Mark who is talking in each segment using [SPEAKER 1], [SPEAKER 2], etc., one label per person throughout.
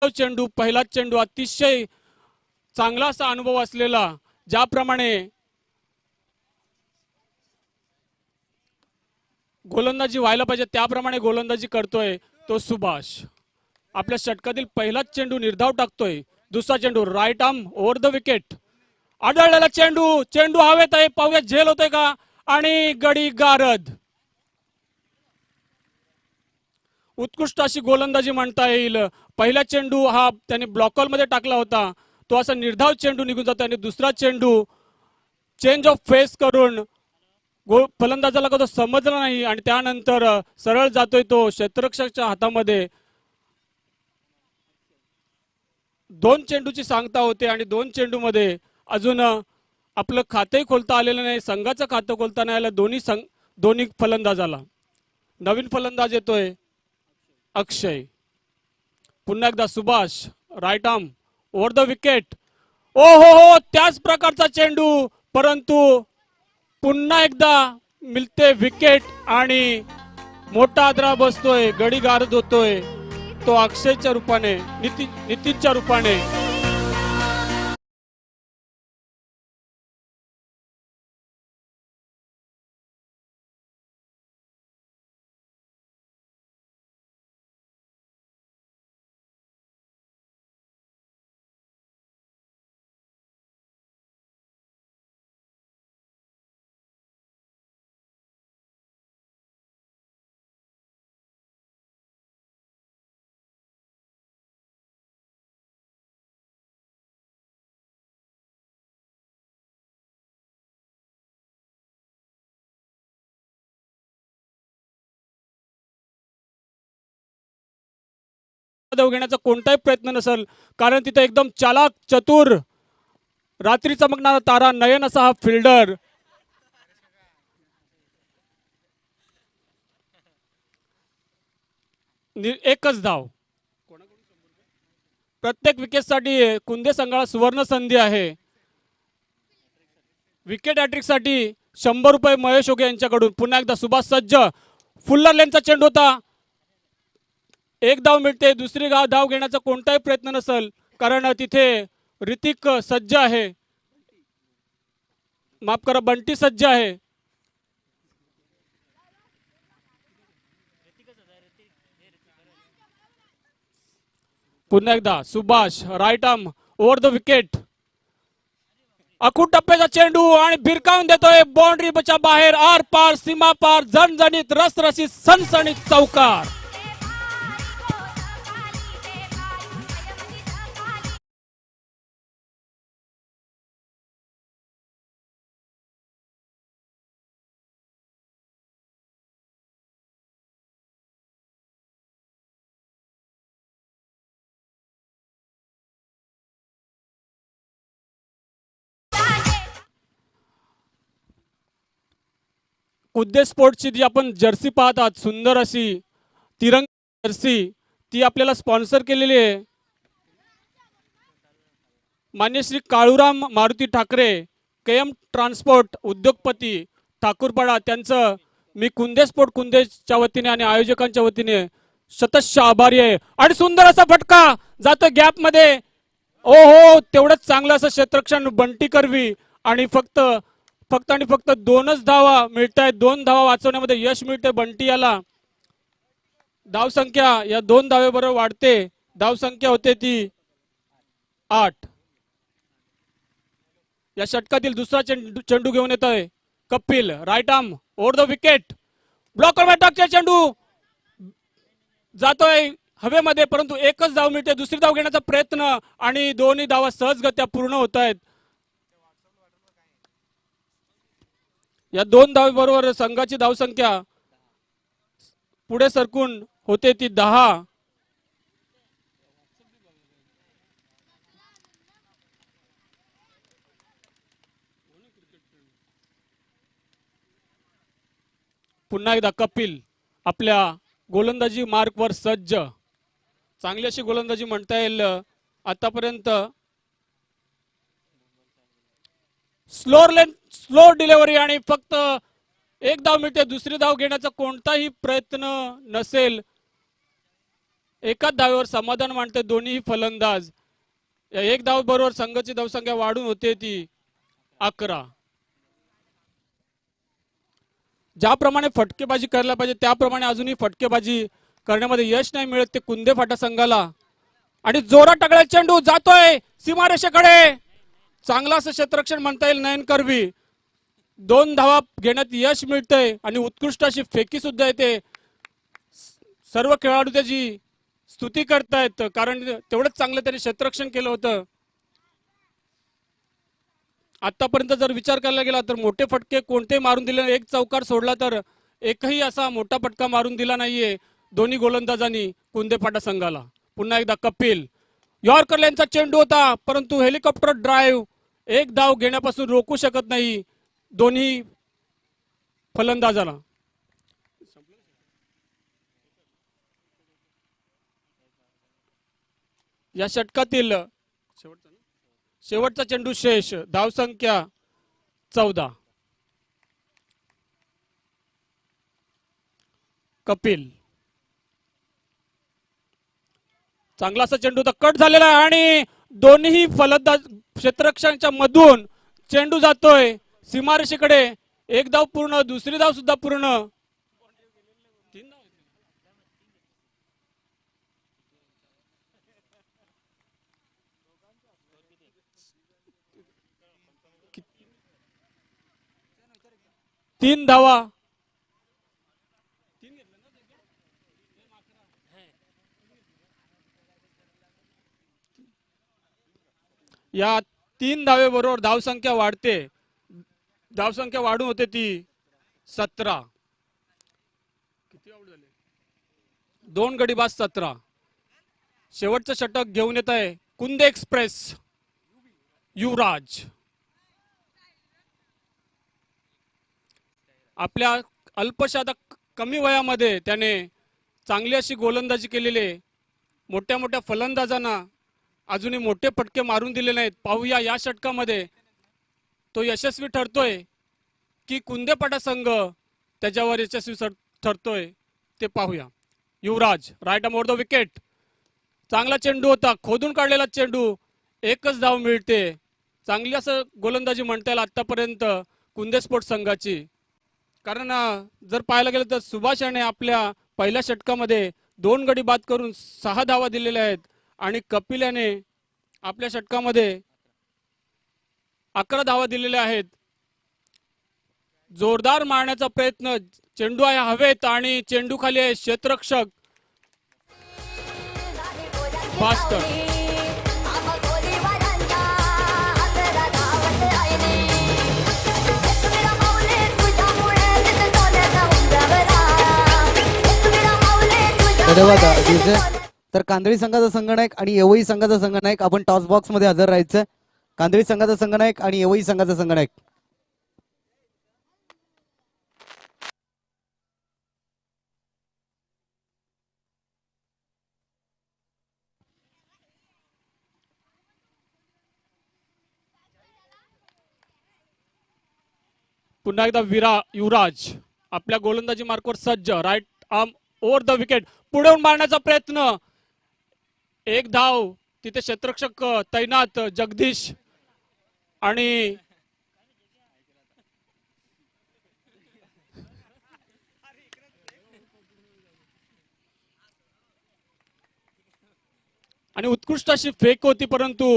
[SPEAKER 1] चेंडू, पहिला चेंडू अतिशय चांगला असा अनुभव असलेला, ज्याप्रमाणे गोलंदाजी व्हायला पाहिजे त्याप्रमाणे गोलंदाजी करतोय तो सुभाष. आपल्या षटकातील पहिलाच चेंडू निर्धाव टाकतोय. दुसरा चेंडू right arm over the wicket. आढळलेला चेंडू, चेंडू हवेत आहे, पाहूया झेल होतोय का, आणि गडी गारद. उत्कृष्ट अशी गोलंदाजी म्हणता येईल. पहिला चेंडू हा त्याने ब्लॉकहोल मध्ये टाकला होता, तो असा निर्धाव चेंडू निघून जातो, आणि दुसरा चेंडू चेंज ऑफ फेस करून फलंदाजाला कधी समजला नाही, आणि त्यानंतर सरळ जातोय तो क्षेत्ररक्षकाच्या हातामध्ये. दोन चेंडूची सांगता होते, आणि दोन चेंडू मध्ये अजून आपलं खातंही खोलता आलेलं नाही, संघाचं खातं खोलता नाही आलं दोन्ही फलंदाजाला. नवीन फलंदाज येतोय अक्षय. पुन्हा एकदा Subhash right arm over the wicket. ओ हो, त्याच प्रकारचा चेंडू, परंतु पुन्हा एकदा मिळते विकेट, आणि मोठा आदरा बसतोय, गडी गारद होतोय तो अक्षयच्या रूपाने, नितीनच्या रूपाने. घेण्याचा कोणताही प्रयत्न नसेल, कारण तिथे एकदम चालाक चतुर रात्री चमकणारा तारा नयन असा हा फिल्डर. एकच धाव. प्रत्येक विकेटसाठी कुंदे संघाला सुवर्ण संधी आहे. विकेट हॅट्रिक साठी 100 रुपये महेश ओगे यांच्याकडून. पुन्हा एकदा सुभाष सज्ज. फुल्लर लेनचा चेंडू होता, एक धाव मिळते. दुसरी धाव घेण्याचा कोणताही प्रयत्न नसेल, कारण तिथे ऋतिक सज्ज आहे, माफ करा बंटी सज्ज आहे. पुन्हा एकदा Subhash right arm over the wicket. अखूट टप्प्याचा चेंडू, आणि भिरकावून देतोय बाउंड्रीच्या बाहेर, आर पार सीमा पार, झणझणीत रसरशीत सणसणीत चौकार. कुद्दे स्पोर्ट्सची जी आपण जर्सी पाहत आहात, सुंदर अशी तिरंगी जर्सी, ती आपल्याला स्पॉन्सर केलेली आहे मान्य श्री काळूराम मारुती ठाकरे, केएम ट्रान्सपोर्ट उद्योगपती ठाकूरपाडा. त्यांचं मी कुंदे स्पोर्ट कुंदेच्या वतीने आणि आयोजकांच्या वतीने शतशः आभारी आहे. आणि सुंदर असा फटका जातो गॅप मध्ये. ओ हो, तेवढंच चांगलं असं क्षेत्ररक्षण बंटी करवी, आणि फक्त आणि फक्त 2च धावा मिळत आहेत. 2 धावा वाचवण्यामध्ये यश मिळते बंटी याला. धावसंख्या या 2 धावेबरोबर वाढते. धावसंख्या होते ती 8. या षटकातील दुसरा चेंडू घेऊन येतोय Kapil right arm over the wicket. ब्लॉकर टाकच्या चेंडू जातोय हवेमध्ये, परंतु एकच धाव मिळते. दुसरी धाव घेण्याचा प्रयत्न, आणि दोन्ही धावा सहजगत्या पूर्ण होत आहेत. या 2 धावेबरोबर संघाची धावसंख्या पुढे सरकून होते ती 10. पुन्हा एकदा कपिल आपल्या गोलंदाजी मार्कवर सज्ज. चांगली अशी गोलंदाजी म्हणता येईल आतापर्यंत. स्लो डिलिव्हरी, आणि फक्त एक धाव मिळते. दुसरी धाव घेण्याचा कोणताही प्रयत्न नसेल. एकाच धावेवर समाधान मानते दोन्ही फलंदाज. या एक धाव बरोबर संघाची धावसंख्या वाढून होते ती 11. ज्याप्रमाणे फटकेबाजी करायला पाहिजे त्याप्रमाणे अजूनही फटकेबाजी करण्यामध्ये यश नाही मिळत ते कुंदे फाटा संघाला. आणि जोरात टाकलेला चेंडू जातोय सीमारेषेकडे. चांगला असं क्षेत्ररक्षण म्हणता येईल नयन करवी. 2 धावा घेण्यात यश मिळतंय आणि उत्कृष्ट अशी फेकी सुद्धा येते. सर्व खेळाडू त्याची स्तुती करतायत कारण तेवढंच चांगलं त्यांनी क्षेत्ररक्षण केलं होतं. आतापर्यंत जर विचार करायला गेला तर मोठे फटके कोणते मारून दिले. एक चौकार सोडला तर एकही असा मोठा फटका मारून दिला नाहीये दोन्ही गोलंदाजांनी कुंदे फाटा संघाला. पुन्हा एकदा कपिल. यॉर्कर यांचा चेंडू होता परंतु हेलिकॉप्टर ड्राईव्ह एक धाव घेण्यापासून रोखू शकत नाही दोन्ही फलंदाजाला. या षटकातील शेवटचा चेंडू शेष. धावसंख्या 14. कपिल. चांगला असा चेंडू तर कट झालेला आहे आणि दोन्ही फलंदाज क्षेत्ररक्षणाच्या मधून चेंडू जातोय सीमारेषेकडे. एक धाव पूर्ण दुसरी धाव सुद्धा पूर्ण. तीन धावा. या 3 धावे बरोबर धावसंख्या वाढते. धावसंख्या वाढून होते ती 17. किती आउट झाले? 2 गडी बाद 17. शेवटचं षटक घेऊन येत आहे कुंदे एक्सप्रेस युवराज. आपल्या अल्पशा कमी वयामध्ये त्याने चांगली अशी गोलंदाजी केलेली. मोठ्या मोठ्या फलंदाजांना अजूनही मोठे फटके मारून दिले नाहीत. पाहूया या षटकामध्ये तो यशस्वी ठरतोय की कुंदे फाटा संघ त्याच्यावर यशस्वी ठरतोय ते पाहूया. युवराज राईट मोर द विकेट. चांगला चेंडू होता खोदून काढलेला चेंडू. एकच धाव मिळते. चांगली असं गोलंदाजी म्हणता येईल आतापर्यंत कुंदे स्पोर्ट्स संघाची. कारण जर पाहायला गेलं तर सुभाष याने आपल्या पहिल्या षटकामध्ये 2 गडी बाद करून 6 धावा दिलेल्या आहेत आणि कपिल याने आपल्या षटकामध्ये 11 धावा दिलेल्या आहेत. जोरदार मारण्याचा प्रयत्न. चेंडू आहे हवेत आणि चेंडू खाली आहे क्षेत्ररक्षक भास्कर.
[SPEAKER 2] धन्यवाद डीजे. तर कांदळी संघाचा संघनायक आणि येवई संघाचा संघनायक आपण टॉस बॉक्स मध्ये हजर राहायचं. कांदळी संघाचा संघनायक आणि येवई संघाचा संघनायक.
[SPEAKER 1] पुन्हा एकदा युवराज आपल्या गोलंदाजी मार्कवर सज्ज. Right arm over the wicket. पुढे मारण्याचा प्रयत्न. एक धाव. तिथे क्षेत्ररक्षक तैनात जगदीश आणि उत्कृष्ट अशी फेक होती परंतु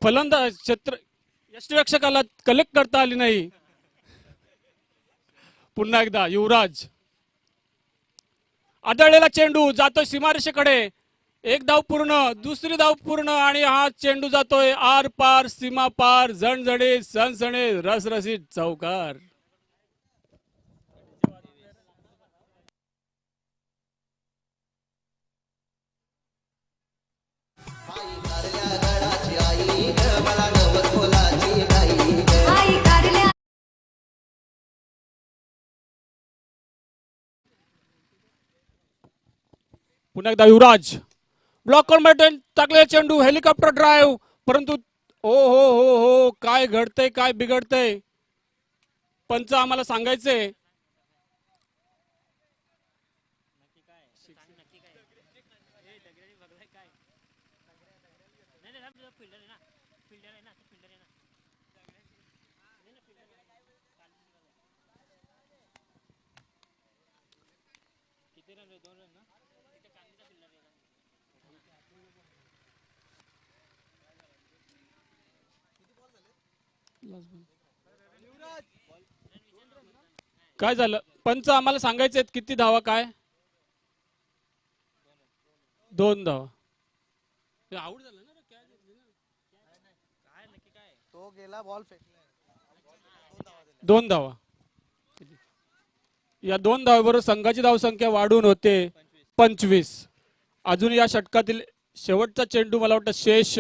[SPEAKER 1] फलंदाज यष्टिरक्षकाला कलेक्ट करता आली नाही. पुन्हा एकदा युवराज. आदळलेला चेंडू जातोय सीमारेषेकडे. एक धाव पूर्ण दुसरी धाव पूर्ण आणि हा चेंडू जातोय आर पार सीमा पार झणझणीत सणसणीत रसरशीत चौकार. पुन्हा एकदा युवराज. ब्लॉक करून टाकलेला चेंडू. हेलिकॉप्टर ड्राईव्ह परंतु ओ हो हो हो काय घडतंय काय बिघडतंय पंच आम्हाला सांगायचंय. काय झालं पंच आम्हाला सांगायचे किती धावा काय 2 धावा आऊट झालं ना
[SPEAKER 2] तो गेला बॉल
[SPEAKER 1] 2 धावा या 2 धावेबरोबर संघाची धावसंख्या वाढून होते 25 अजून या षटकातील शेवटचा चेंडू मला वाटतं शेष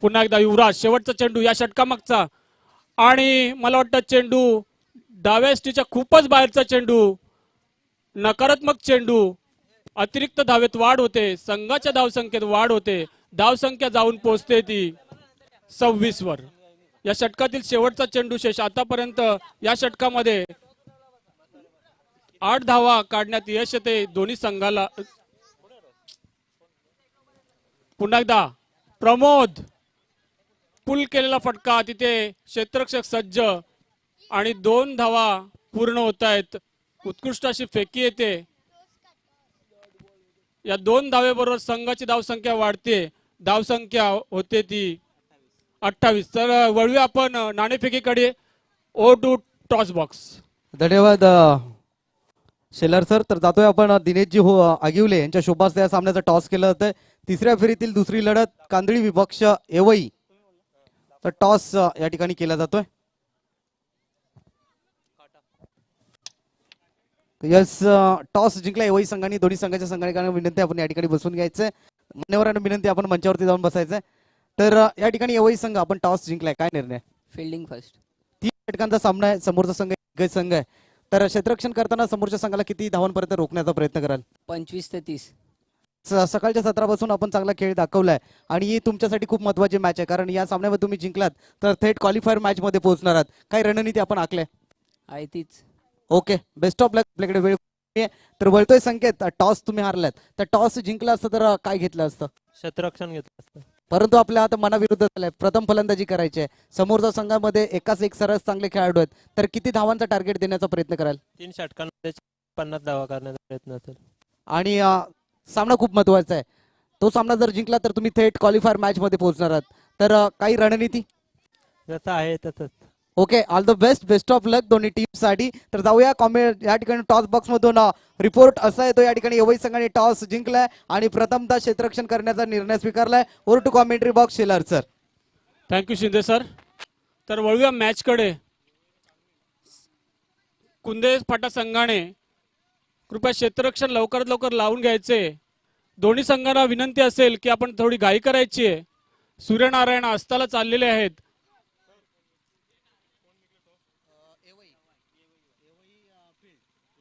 [SPEAKER 1] पुन्हा एकदा युवराज शेवटचा चेंडू या षटकामागचा आणि मला वाटतं चेंडू डाव्या एसटीच्या खूपच बाहेरचा चेंडू नकारात्मक चेंडू अतिरिक्त धावेत वाढ होते संघाच्या धावसंख्येत वाढ होते धावसंख्या जाऊन पोहोचते ती 26 वर या षटकातील शेवटचा चेंडू शेष आतापर्यंत या षटकामध्ये 8 धावा काढण्यात यश येते दोन्ही संघाला पुन्हा एकदा प्रमोद पुल केलेला फटका तिथे क्षेत्ररक्षक सज्ज आणि 2 धावा पूर्ण होत आहेत उत्कृष्ट अशी फेकी येते या 2 धावेबरोबर संघाची धावसंख्या वाढते धावसंख्या होते ती 28 तर वळूया आपण नाणेफेकीकडे ओ टू टॉस बॉक्स
[SPEAKER 2] धन्यवाद शेलार सर तर जातोय आपण दिनेशजी आगिवले यांच्या शोभास या सामन्याचं टॉस केलं जातं तिसऱ्या फेरीतील दुसरी लढत कांदळी विपक्ष एवई तर टॉस या ठिकाणी केला जातोय यस टॉस जिंकला एवई संघाने दोन्ही संघाच्या संघाने विनंती आपण या ठिकाणी बसून घ्यायचंय मान्यवरांना विनंती आपण मंचावरती जाऊन बसायचंय तर या ठिकाणी एवई संघ आपण टॉस जिंकलाय काय निर्णय
[SPEAKER 3] फिल्डिंग फर्स्ट
[SPEAKER 2] 3 षटकांचा सामना आहे समोरचा संघ एक संघ आहे तर क्षेत्ररक्षण करताना समोरच्या संघाला किती धावांपर्यंत रोखण्याचा प्रयत्न कराल
[SPEAKER 3] 25 ते 30
[SPEAKER 2] सकाळच्या सत्रापासून आपण चांगला खेळ दाखवलाय आणि ही तुमच्यासाठी खूप महत्वाची मॅच आहे कारण या सामन्यामध्ये तुम्ही जिंकलात तर थेट क्वालिफायर मॅच मध्ये पोहोचणार आहात काही रणनीती आपण आखल्या
[SPEAKER 3] आहे तीच
[SPEAKER 2] ओके बेस्ट ऑफ लक आपल्याकडे वेळ आहे. तर वळतोय संकेत टॉस तुम्ही हारलात तर टॉस जिंकला असतं तर काय घेतलं असतं
[SPEAKER 4] क्षेत्ररक्षण घेतलं असतं
[SPEAKER 2] परंतु आपल्या आता मनाविरुद्ध झालंय प्रथम फलंदाजी करायची आहे समोरच्या संघामध्ये एकाच एक सरस चांगले खेळाडू आहेत तर किती धावांचा टार्गेट देण्याचा प्रयत्न कराल
[SPEAKER 4] 3 षटकांमध्ये 50 धावा करण्याचा प्रयत्न असेल
[SPEAKER 2] आणि सामना खूप महत्वाचा आहे तो सामना जर जिंकला तर तुम्ही थेट क्वालिफायर मॅच मध्ये पोहोचणार आहात तर काही रणनीती
[SPEAKER 4] जसं आहे तसंच
[SPEAKER 2] okay all the best of luck दोन्ही टीम साठी तर जाऊया कॉमेंट या ठिकाणी टॉस बॉक्स मधून रिपोर्ट असा येतो या ठिकाणी एवढी संघाने टॉस जिंकलाय आणि प्रथमतः क्षेत्ररक्षण करण्याचा निर्णय स्वीकारलाय over to commentary box Shelar sir
[SPEAKER 1] thank you Shinde sir तर वळूया मॅचकडे कुंदे फाटा संघाने कृपया क्षेत्ररक्षण लवकरात लवकर लावून घ्यायचे दोन्ही संघांना विनंती असेल की आपण थोडी घाई करायची आहे सूर्यनारायण अस्ताला चाललेले आहेत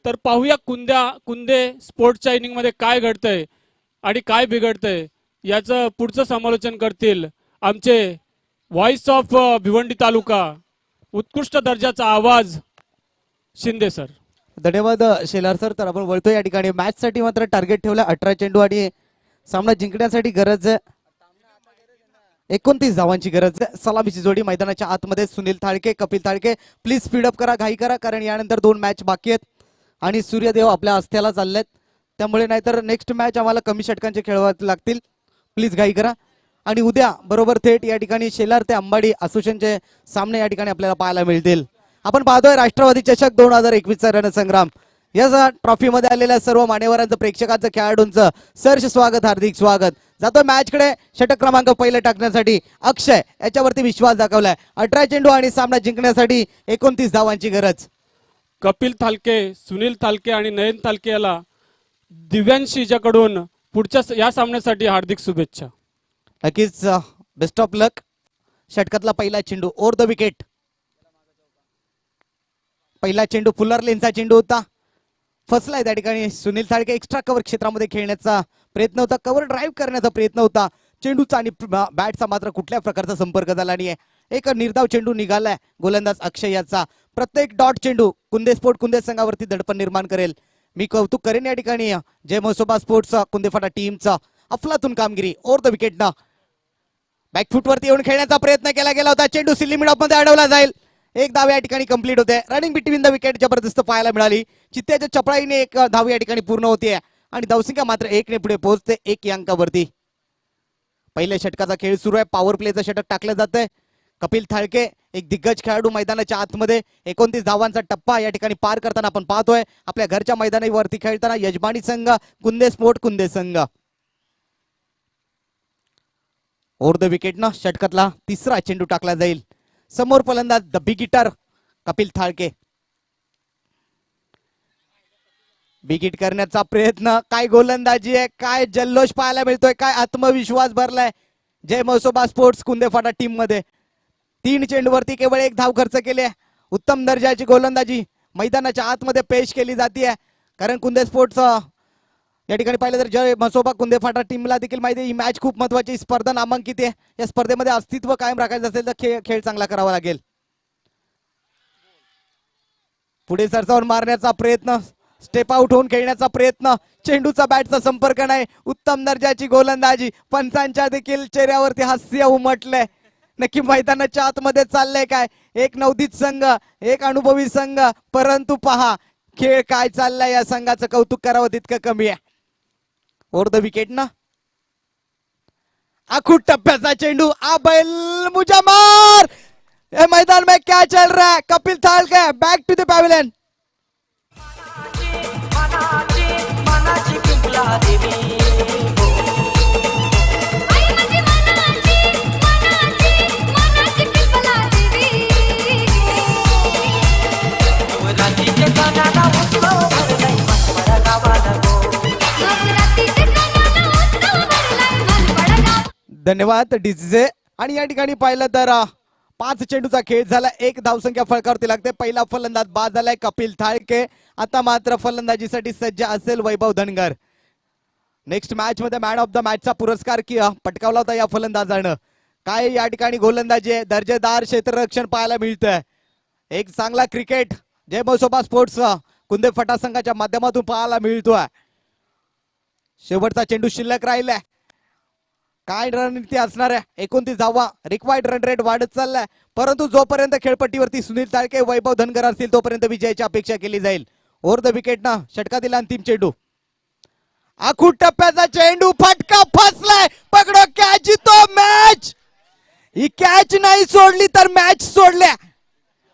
[SPEAKER 1] तर पाहूया कुंदे स्पोर्ट्सच्या इनिंग मध्ये काय घडतंय आणि काय बिघडतंय याचं पुढचं समालोचन करतील आमचे व्हॉइस ऑफ भिवंडी तालुका उत्कृष्ट दर्जाचा आवाज शिंदे सर
[SPEAKER 2] धन्यवाद शेलार सर तर आपण वळतो या ठिकाणी मॅच साठी मात्र टार्गेट ठेवला 18 चेंडू आणि सामना जिंकण्यासाठी गरज आहे 29 धावांची गरज आहे सलामीची जोडी मैदानाच्या आतमध्ये सुनील थाळके कपिल थाळके प्लीज स्पीडअप करा घाई करा कारण यानंतर 2 मॅच बाकी आहेत आणि सूर्यदेव आपल्या अस्त्याला चाललेत त्यामुळे नाहीतर नेक्स्ट मॅच आम्हाला कमी षटकांचे खेळवावे लागतील प्लीज घाई करा आणि उद्या बरोबर थेट या ठिकाणी शेलार ते अंबाडी असोसिएशनचे सामने या ठिकाणी आपल्याला पाहायला मिळतील आपण पाहतोय राष्ट्रवादी चषक 2021चा रणसंग्राम या ट्रॉफीमध्ये आलेल्या सर्व मान्यवरांचं प्रेक्षकांचं खेळाडूंचं सहर्ष स्वागत हार्दिक स्वागत जातो मॅचकडे षटक क्रमांक पहिले टाकण्यासाठी अक्षय याच्यावरती विश्वास दाखवलाय 18 चेंडू आणि सामना जिंकण्यासाठी 29 धावांची गरज
[SPEAKER 1] कपिल थालके सुनील थालके आणि नयन थालके याला दिव्यांशीच्याकडून पुढच्या या सामन्यासाठी हार्दिक शुभेच्छा
[SPEAKER 2] नक्कीच बेस्ट ऑफ लक. षटकातला पहिला चेंडू ओव्हर द विकेट. पहिला चेंडू फुलर लेनचा चेंडू होता. फसलाय त्या ठिकाणी सुनील थाळके. एक्स्ट्रा कव्हर क्षेत्रामध्ये खेळण्याचा प्रयत्न होता, कव्हर ड्राईव्ह करण्याचा प्रयत्न होता. चेंडूचा आणि बॅटचा मात्र कुठल्या प्रकारचा संपर्क झाला नाहीये. एक निर्धाव चेंडू निघालाय गोलंदाज अक्षय याचा. प्रत्येक डॉट चेंडू कुंदे स्पोर्ट कुंदे संघावरती दडपण निर्माण करेल. मी कौतुक करेन या ठिकाणी जय म्हसोबा स्पोर्ट्स कुंदेफाटा टीमचा. अफलातून कामगिरी ओव्हर द विकेटनं. बॅकफूट वरती येऊन खेळण्याचा प्रयत्न केला गेला होता. चेंडू सिल्ली मिड ऑफ मध्ये अडवला जाईल. एक धाव या ठिकाणी कंप्लीट होते. रनिंग बिटवीन द विकेट जबरदस्त पाहायला मिळाली. चित्त्याच्या चपळाईने एक धाव या ठिकाणी पूर्ण होतीये आणि धावसंख्या मात्र 1 ने पुढे पोहोचते 1 या अंकावरती. पहिल्या षटकाचा खेळ सुरू आहे. पॉवर प्लेचं षटक टाकलं जातंय. कपिल थाळके एक दिग्गज खेळाडू मैदानाच्या आतमध्ये 29 धावांचा टप्पा या ठिकाणी पार करताना आपण पाहतोय. आपल्या घरच्या मैदानावरती खेळताना यजमानी संघ कुंदे स्पोर्ट कुंदे संघ. ओव्हर द विकेटनं षटकातला तिसरा चेंडू टाकला जाईल. समोर फलंदाज the big hitter Kapil Thalke. Big hit करण्याचा प्रयत्न. काय गोलंदाजी आहे, काय जल्लोष पाहायला मिळतोय, काय आत्मविश्वास भरलाय जय म्हसोबा स्पोर्ट्स कुंदेफाटा टीम मध्ये. 3 चेंडूवरती केवळ 1 धाव खर्च केली आहे. उत्तम दर्जाची गोलंदाजी मैदानाच्या आतमध्ये पेश केली जाते. कारण कुंदे स्पोर्ट्स या ठिकाणी पाहिलं तर जय म्हसोबा कुंदेफाटा टीमला देखील माहिती आहे ही मॅच खूप महत्वाची. स्पर्धा नामांकित आहे. या स्पर्धेमध्ये अस्तित्व कायम राखायचं असेल तर खेळ चांगला करावा लागेल. पुढे सरसावून मारण्याचा प्रयत्न, स्टेप आउट होऊन खेळण्याचा प्रयत्न. चेंडूचा बॅटचा संपर्क नाही. उत्तम दर्जाची गोलंदाजी. पंचांच्या देखील चेहऱ्यावरती हास्य उमटलंय. नक्की मैदानाच्या आतमध्ये चाललंय काय. एक नवोदित संघ, एक अनुभवी संघ, परंतु पहा खेळ काय चाललाय. या संघाचं कौतुक करावं तितकं कमी आहे. ओव्हर द विकेट ना आखूट टप्प्याचा चेंडू. आ बैल मुझे मार. ये मैदान में क्या चल रहा है. Kapil Thalke back to the pavilion. धन्यवाद डीजे. आणि या ठिकाणी पाहिलं तर 5 चेंडूचा खेळ झाला. 1 धावसंख्या फळकावरती लागते. पहिला फलंदाज बाद झालाय कपिल थाळके. आता मात्र फलंदाजीसाठी सज्ज असेल वैभव धनगर. नेक्स्ट मॅच मध्ये मॅन ऑफ द मॅचचा पुरस्कार पटकावला होता या फलंदाजानं. काय या ठिकाणी गोलंदाजी आहे. दर्जेदार क्षेत्ररक्षण पाहायला मिळतंय. एक चांगला क्रिकेट जय म्हसोबा स्पोर्ट्स कुंदेफाटा संघाच्या माध्यमातून पाहायला मिळतोय. शेवटचा चेंडू शिल्लक राहिलाय. काय रणनीती असणार आहे. 29 धावा. रिक्वायर्ड रन रेट वाढत चाललाय. परंतु जोपर्यंत खेळपट्टीवरती सुनील थाळके वैभव धनगर असतील तोपर्यंत विजयाची अपेक्षा केली जाईल. ओव्हर द विकेट ना षटकातील अंतिम चेंडू. आखूट टप्प्याचा चेंडू. फटका फसलाय. पकडो कॅच. तो मॅच. ही कॅच नाही सोडली तर मॅच सोडल्या.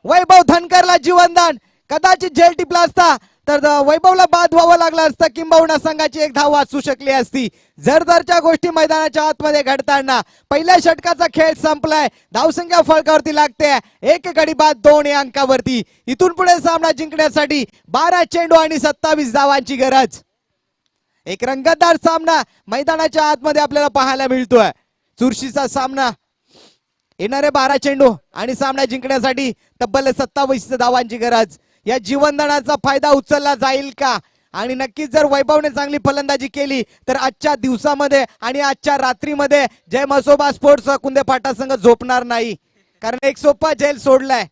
[SPEAKER 2] वैभव धनगरला जीवनदान. कदाचित झेल टिपला असता तर वैभवला बाद व्हावं लागलं असतं. किंबहुना संघाची 1 धाव वाचू शकली असती. जरदरच्या गोष्टी मैदानाच्या आतमध्ये घडताना पहिल्या षटकाचा खेळ संपलाय. धावसंख्या फळकावरती लागते 1 गडी बाद 2 या अंकावरती. इथून पुढे सामना जिंकण्यासाठी 12 चेंडू आणि 27 धावांची गरज. एक रंगतदार सामना मैदानाच्या आतमध्ये आपल्याला पाहायला मिळतोय. चुरशीचा सामना. येणारे 12 चेंडू आणि सामना जिंकण्यासाठी तब्बल 27 धावांची गरज. या जीवनदानाचा फायदा उचलला जाईल का. आणि नक्कीच जर वैभवने चांगली फलंदाजी केली तर आजच्या दिवसामध्ये आणि आजच्या रात्रीमध्ये जय म्हसोबा स्पोर्ट्स कुंदेफाटा संघ झोपणार नाही. कारण एक सोपा झेल सोडलाय.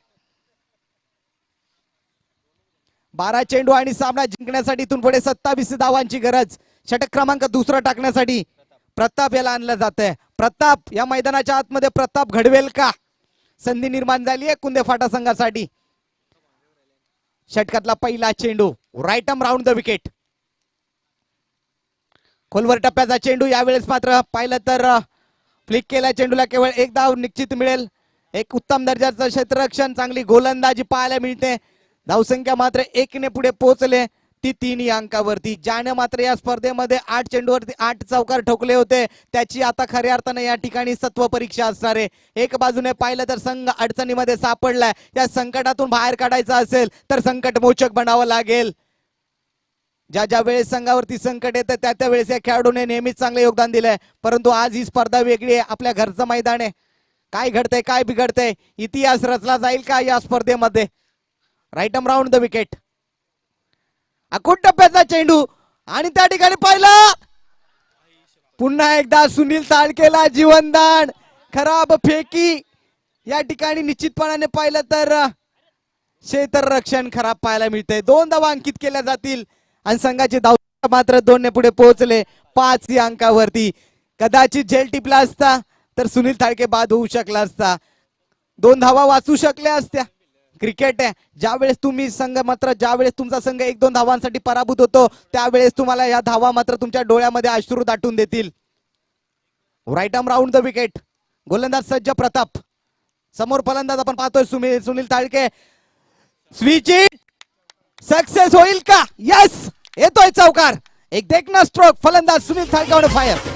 [SPEAKER 2] 12 चेंडू आणि सामना जिंकण्यासाठी इथून पुढे 27 धावांची गरज. षटक क्रमांक 2 टाकण्यासाठी प्रताप याला आणलं जात आहे. प्रताप या मैदानाच्या आतमध्ये प्रताप घडवेल का. संधी निर्माण झाली आहे कुंदेफाटा संघासाठी. षटकातला पहिला चेंडू. Right arm round the wicket. खोलवर टप्प्याचा चेंडू. यावेळेस मात्र पाहिलं तर फ्लिक केल्या चेंडूला केवळ 1 धाव निश्चित मिळेल. एक उत्तम दर्जाचं क्षेत्ररक्षण, चांगली गोलंदाजी पाहायला मिळते. धावसंख्या मात्र 1 ने पुढे पोहोचले. ती 3 या अंकावरती. ज्याने मात्र या स्पर्धेमध्ये 8 चेंडूवरती 8 चौकार ठोकले होते त्याची आता खऱ्या अर्थाने या ठिकाणी सत्व परीक्षा असणार आहे. एक बाजूने पाहिलं तर संघ अडचणीमध्ये सापडलाय. या संकटातून बाहेर काढायचं असेल तर संकट मोचक बनावं लागेल. ज्या ज्या वेळेस संघावरती संकट येतं त्या त्या वेळेस या खेळाडूने नेहमीच चांगले योगदान दिलंय, परंतु आज ही स्पर्धा वेगळी आहे. आपल्या घरचं मैदान आहे. काय घडतंय काय बिघडतंय, इतिहास रचला जाईल का या स्पर्धेमध्ये. Right arm round the wicket. अकुट टप्प्याचा चेंडू आणि त्या ठिकाणी पाहिलं पुन्हा एकदा सुनील ताळकेला जीवनदान. खराब फेकी या ठिकाणी निश्चितपणाने पाहिलं तर क्षेत्ररक्षण खराब पाहायला मिळते. 2 धावा अंकित केल्या जातील आणि संघाचे धाव मात्र 2 ने पुढे पोहोचले 5 या अंकावरती. कदाचित झेल टिपला असता तर सुनील ताळके बाद होऊ शकला असता. 2 धावा वाचू शकल्या असत्या. क्रिकेट आहे, ज्यावेळेस तुम्ही संघ मात्र ज्यावेळेस तुमचा संघ 1-2 धावांसाठी पराभूत होतो त्यावेळेस तुम्हाला या धावा मात्र तुमच्या डोळ्यामध्ये अश्रू दाटून देतील. Right arm round the wicket. गोलंदाज सज्ज प्रताप. समोर फलंदाज आपण पाहतोय Sunil Talke. Switch hit success होईल का. यस, येतोय चौकार. एक देखना स्ट्रोक. फलंदाज सुनील ताळके फायर.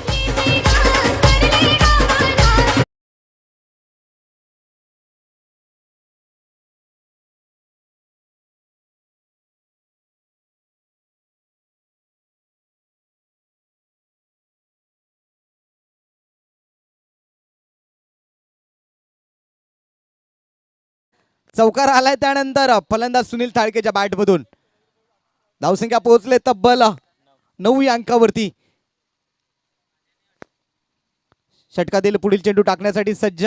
[SPEAKER 2] चौकार आलाय त्यानंतर फलंदाज सुनील ताळकेच्या बॅट मधून धावसंख्या पोहोचले तब्बल 9 या अंकावरती. षटकातील पुढील चेंडू टाकण्यासाठी सज्ज.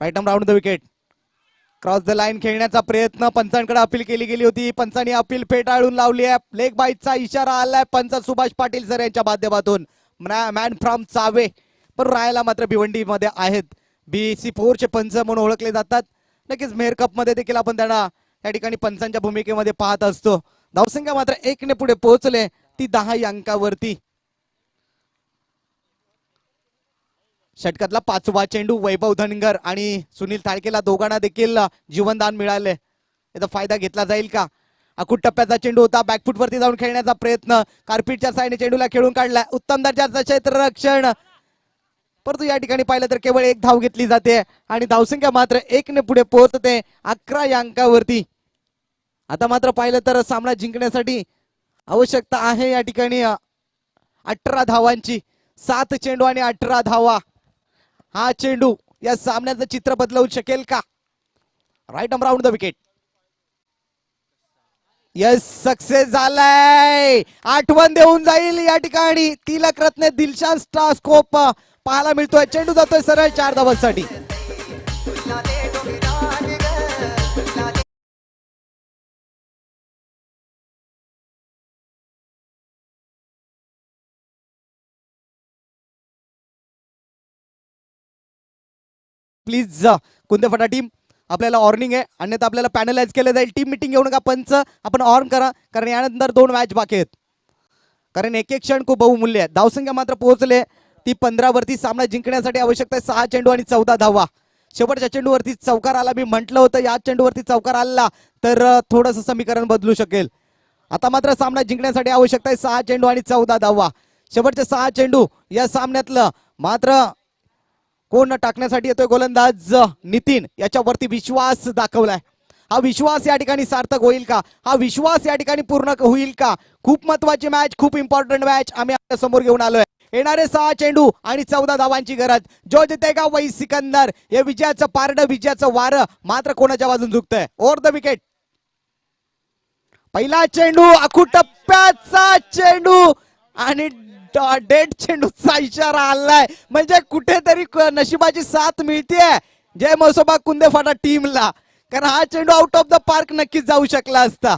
[SPEAKER 2] Right arm round the wicket. Cross the line खेळण्याचा प्रयत्न पंचांकडे अपील केली गेली होती. पंचांनी अपील फेटाळून लावली आहे. लेग बाईटचा इशारा आलाय पंच सुभाष पाटील सर यांच्या माध्यमातून. मॅन फ्रॉम चावे पण राहायला मात्र भिवंडी मध्ये आहेत. BC4 चे पंच म्हणून ओळखले जातात. नक्कीच मेहर कप मध्ये देखील आपण त्यांना या ठिकाणी पंचांच्या भूमिकेमध्ये पाहत असतो. धावसंख्या मात्र 1 ने पुढे पोहोचले ती 10 या अंकावरती. षटकातला 5वा चेंडू. वैभव धनगर आणि सुनील ताळकेला दोघांना देखील जीवनदान मिळाले. याचा फायदा घेतला जाईल का. अकुट टप्प्याचा चेंडू होता. बॅकफुट वरती जाऊन खेळण्याचा प्रयत्न. कार्पिटच्या साईने चेंडूला खेळून काढला. उत्तम दर्जाचं क्षेत्ररक्षण, परंतु या ठिकाणी पाहिलं तर केवळ 1 धाव घेतली जाते आणि धावसंख्या मात्र 1 ने पुढे पोहोचते 11 या अंकावरती. आता मात्र पाहिलं तर सामना जिंकण्यासाठी आवश्यकता आहे या ठिकाणी 18 धावांची. 7 चेंडू आणि 18 धावा. हा चेंडू या सामन्याचं चित्र बदलवू शकेल का. Right arm round the wicket. Yes, success झालाय. आठवण देऊन जाईल या ठिकाणी. Tillakaratne Dilshan star scoop पाहायला मिळतोय. चेंडू जातोय सरळ 4 धावांसाठी. प्लीज कुंदेफटा टीम, आपल्याला ऑर्निंग आहे, अन्यथा आपल्याला पॅनलाइज केलं जाईल. टीम मिटिंग घेऊ नका. पंच आपण ऑर्न करा, कारण यानंतर 2 मॅच बाकी आहेत. कारण एक एक क्षण खूप बहुमूल्य आहे. धावसंख्या मात्र पोहोचले ती 15 वरती. सामना जिंकण्यासाठी आवश्यकता आहे 6 चेंडू आणि 14 धावा. शेवटच्या चेंडूवरती चौकार आला. मी म्हटलं होतं या चेंडूवरती चौकार आला तर थोडंसं समीकरण बदलू शकेल. आता मात्र सामना जिंकण्यासाठी आवश्यकता आहे 6 चेंडू आणि 14 धावा. शेवटचे 6 चेंडू या सामन्यातलं मात्र कोण टाकण्यासाठी येतोय. गोलंदाज नितीन याच्यावरती विश्वास दाखवलाय. हा विश्वास या ठिकाणी सार्थक होईल का. हा विश्वास या ठिकाणी पूर्ण होईल का. खूप महत्वाची मॅच, खूप इम्पॉर्टंट मॅच आम्ही आपल्या समोर घेऊन आलोय. येणारे 6 चेंडू आणि 14 धावांची गरज. जो जितेगा वही सिकंदर. हे विजयाचं पारडं, विजयाचं वारं मात्र कोणाच्या बाजून झुकतंय. Over the wicket. पहिला चेंडू. अकुट टप्प्याचा चेंडू आणि डेड चेंडूचा इशारा आलाय. म्हणजे कुठेतरी नशिबाची साथ मिळतेय जय मसोबा कुंदेफाटा टीमला, कारण हा चेंडू आउट ऑफ द पार्क नक्कीच जाऊ शकला असता.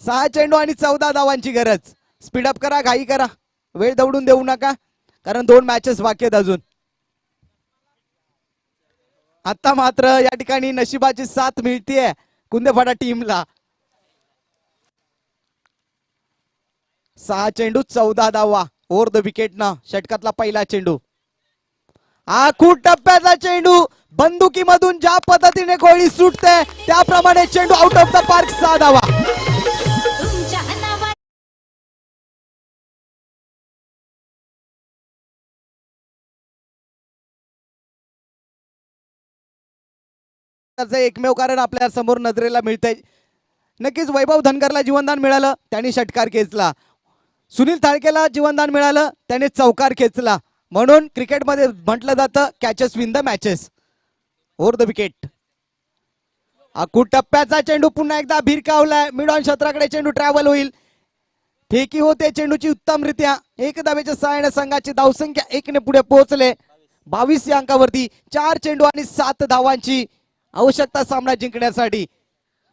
[SPEAKER 2] 6 चेंडू आणि 14 धावांची गरज. स्पीडअप करा, घाई करा, वेळ दवडून देऊ नका, कारण 2 मॅचेस बाकी आहेत अजून. आता मात्र या ठिकाणी नशिबाची साथ मिळतेय कुंदेफाटा टीमला. 6 चेंडू 14 धावा. ओव्हर द विकेट ना षटकातला पहिला चेंडू. आखूट टप्प्याचा चेंडू. बंदुकीमधून ज्या पद्धतीने गोळी सुटते त्याप्रमाणे चेंडू आउट ऑफ द पार्क. 6 धावा. त्याचं एकमेव कारण आपल्या समोर नजरेला मिळतंय. नक्कीच वैभव धनगरला जीवनदान मिळालं, त्यांनी षटकार खेचला. सुनील थाळकेला जीवनदान मिळालं, त्याने चौकार खेचला. म्हणून क्रिकेटमध्ये म्हटलं जातं catches win the matches. Over the wicket. अकूट टप्प्याचा चेंडू पुन्हा एकदा भिरकावलाय. मिड ऑन क्षेत्राकडे चेंडू ट्रॅव्हल होईल. फेकी होते चेंडूची उत्तमरित्या. एक धावेच्या सहाय्याने संघाची धावसंख्या 1 ने पुढे पोहोचले. 22 या अंकावरती 4 चेंडू आणि 7 धावांची आवश्यकता सामना जिंकण्यासाठी.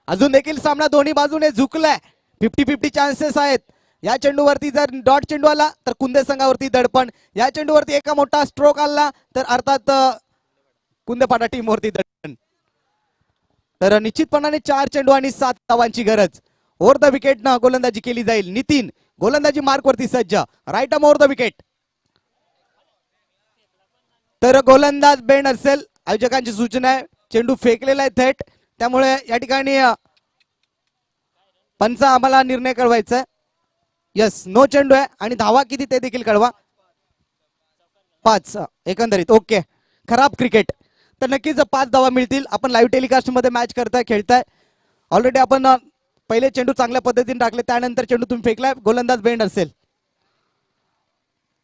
[SPEAKER 2] अजून देखील सामना दोन्ही बाजूने झुकलाय. 50-50 चान्सेस आहेत. या चेंडूवरती जर डॉट चेंडू आला तर कुंदे संघावरती दडपण. या चेंडूवरती एका मोठा स्ट्रोक आला तर अर्थात कुंदेपाडा टीमवरती दडपण. तर निश्चितपणाने 4 चेंडू आणि 7 धावांची गरज. ओव्हर द विकेट न गोलंदाजी केली जाईल. नितीन गोलंदाजी मार्क वरती सज्ज. Right arm over the wicket. तर गोलंदाज बेंड असेल. आयोजकांची सूचना आहे चेंडू फेकलेला आहे थेट, त्यामुळे या ठिकाणी पंच आम्हाला निर्णय कळवायचा आहे. यस, नो चेंडू आहे आणि धावा किती ते देखील कळवा. 5 एकंदरीत. ओके, खराब क्रिकेट. तर नक्कीच 5 धावा मिळतील. आपण लाईव्ह टेलिकास्ट मध्ये मॅच करताय, खेळताय. ऑलरेडी आपण पहिले चेंडू चांगल्या पद्धतीने टाकले, त्यानंतर चेंडू तुम्ही फेकलाय. गोलंदाज बेंड असेल.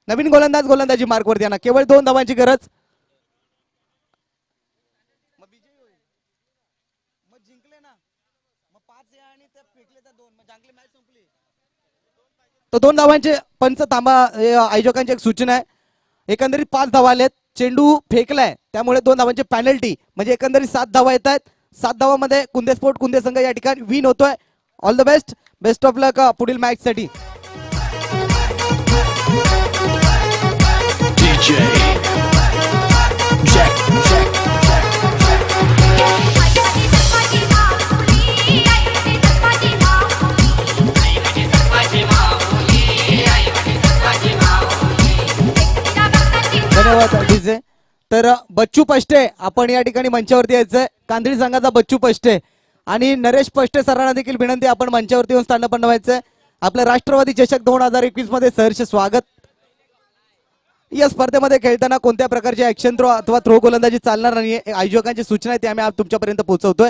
[SPEAKER 2] नवीन गोलंदाज गोलंदाजी मार्कवरती आणा. केवळ 2 धावांची गरज. तो 2 धावांचे पंच थांबा. आयोजकांची एक सूचना आहे. एकंदरीत 5 धावा आलेत. चेंडू फेकलाय त्यामुळे 2 धावांची पॅनल्टी, म्हणजे एकंदरीत 7 धावा येत आहेत. 7 धावामध्ये कुंदे स्पोर्ट कुंदे संघ या ठिकाणी विन होतोय. All the best, best of luck पुढील मॅच साठी. धन्यवाद डीजे. तर बच्चू पष्टे आपण या ठिकाणी मंचावरती यायचंय. कांदळी संघाचा बच्चू पष्टे आणि नरेश पष्टे सरांना देखील विनंती, आपण मंचावरती येऊन स्थान बनवायचंय. आपल्या राष्ट्रवादी चषक 2021 मध्ये सहर्ष स्वागत. या स्पर्धेमध्ये खेळताना कोणत्या प्रकारचे ऍक्शन थ्रो अथवा थ्रो गोलंदाजी चालणार नाही. आयोजकांची सूचना आहे ती आम्ही तुमच्यापर्यंत पोहोचवतोय.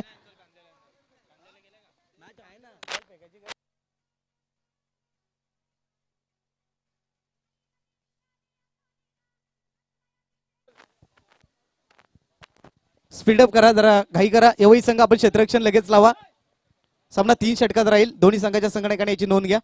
[SPEAKER 2] स्पीडअप करा, जरा घाई करा. एवढी संघ आपण क्षेत्ररक्षण लगेच लावा. सामना 3 षटकात राहील. दोन्ही संघाच्या संघटनांनी याची नोंद घ्या.